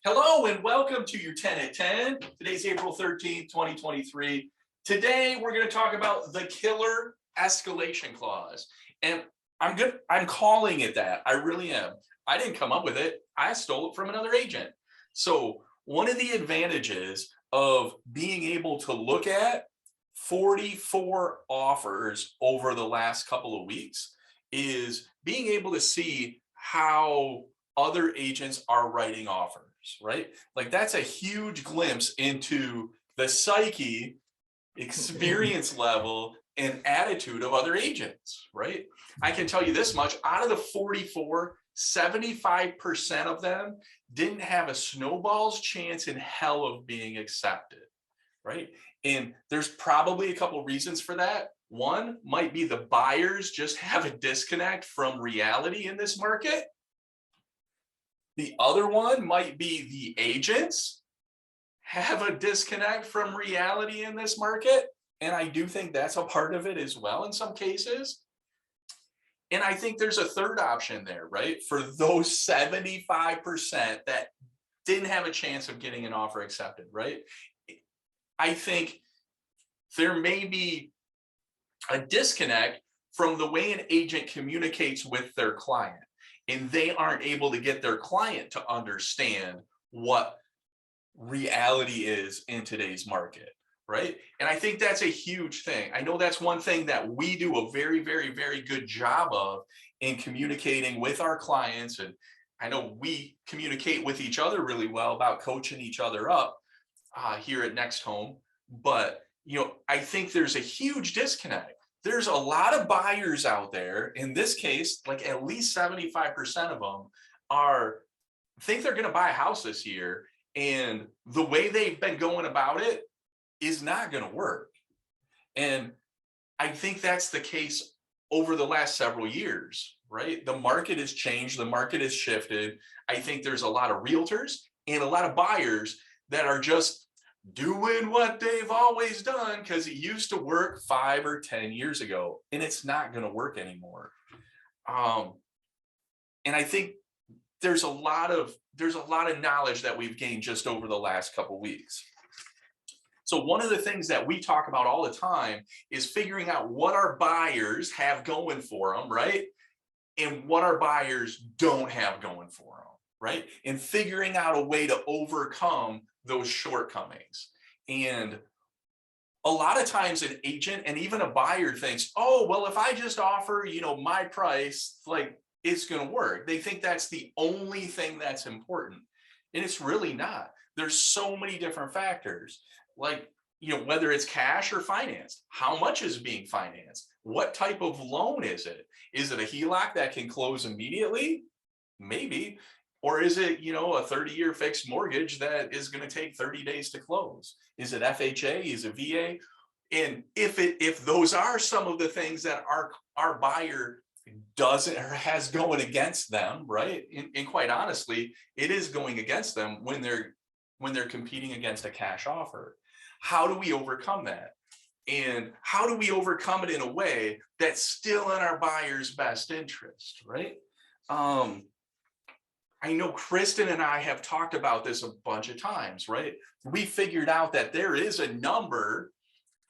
Hello and welcome to your 10 at 10. Today's April 13th, 2023. Today we're going to talk about the killer escalation clause. And I'm calling it that. I really am. I didn't come up with it. I stole it from another agent. So, one of the advantages of being able to look at 44 offers over the last couple of weeks is being able to see how other agents are writing offers, right? Like that's a huge glimpse into the psyche, experience level, and attitude of other agents, right? I can tell you this much, out of the 44, 75% of them didn't have a snowball's chance in hell of being accepted, right? And there's probably a couple reasons for that. One might be the buyers just have a disconnect from reality in this market. The other one might be the agents have a disconnect from reality in this market. And I do think that's a part of it as well in some cases. And I think there's a third option there, right? For those 75% that didn't have a chance of getting an offer accepted, right? I think there may be a disconnect from the way an agent communicates with their client, and they aren't able to get their client to understand what reality is in today's market, right? And I think that's a huge thing. I know that's one thing that we do a very, very, very good job of in communicating with our clients. And I know we communicate with each other really well about coaching each other up here at Next Home. But, I think there's a huge disconnect. There's a lot of buyers out there. In this case, like at least 75% of them think they're going to buy a house this year. And the way they've been going about it is not going to work. And I think that's the case over the last several years, right? The market has changed. The market has shifted. I think there's a lot of realtors and a lot of buyers that are just doing what they've always done because it used to work 5 or 10 years ago, and it's not going to work anymore. And I think there's a lot of knowledge that we've gained just over the last couple of weeks. So one of the things that we talk about all the time is figuring out what our buyers have going for them, right? And what our buyers don't have going for them, right? And figuring out a way to overcome those shortcomings. And a lot of times an agent and even a buyer thinks, oh, well, if I just offer, my price, like it's going to work. They think that's the only thing that's important. And it's really not. There's so many different factors, like, whether it's cash or financed, how much is being financed? What type of loan is it? Is it a HELOC that can close immediately? Maybe. Or is it, a 30-year fixed mortgage that is going to take 30 days to close? Is it FHA? Is it VA? And if those are some of the things that our buyer doesn't or has going against them, right? And quite honestly, it is going against them when they're competing against a cash offer. How do we overcome that? And how do we overcome it in a way that's still in our buyer's best interest, right? I know Kristen and I have talked about this a bunch of times, right? We figured out that there is a number,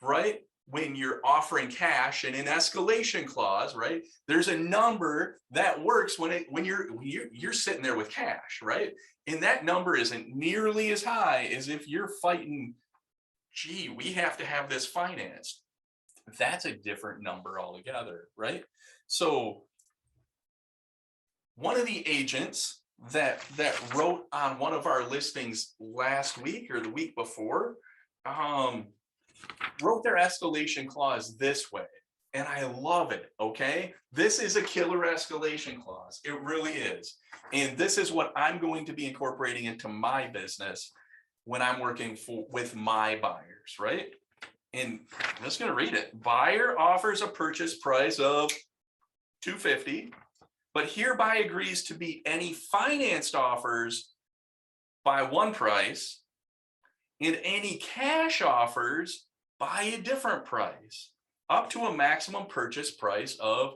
right? When you're offering cash and an escalation clause, right? There's a number that works when you're sitting there with cash, right? And that number isn't nearly as high as if you're fighting, gee, we have to have this financed. That's a different number altogether, right? So one of the agents that wrote on one of our listings last week or the week before wrote their escalation clause this way, and I love it. Okay, this is a killer escalation clause. It really is. And this is what I'm going to be incorporating into my business when I'm working with my buyers, right? And I'm just going to read it. Buyer offers a purchase price of $250, but hereby agrees to beat any financed offers by one price and any cash offers by a different price, up to a maximum purchase price of,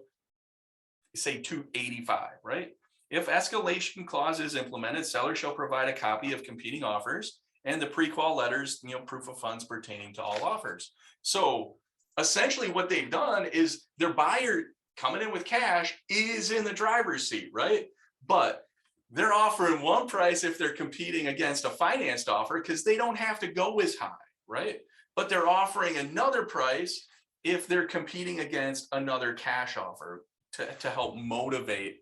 say, $285, right? If escalation clause is implemented, seller shall provide a copy of competing offers and the pre-qual letters, proof of funds pertaining to all offers. So essentially what they've done is their buyer coming in with cash is in the driver's seat, right? But they're offering one price if they're competing against a financed offer because they don't have to go as high, right? But they're offering another price if they're competing against another cash offer to help motivate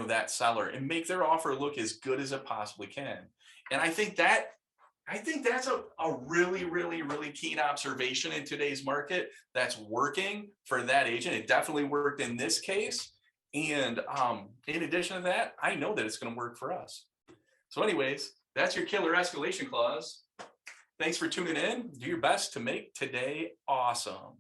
that seller and make their offer look as good as it possibly can. And I think that's a really, really, really keen observation in today's market that's working for that agent. It definitely worked in this case. And in addition to that, I know that it's going to work for us. So anyways, that's your killer escalation clause. Thanks for tuning in. Do your best to make today awesome.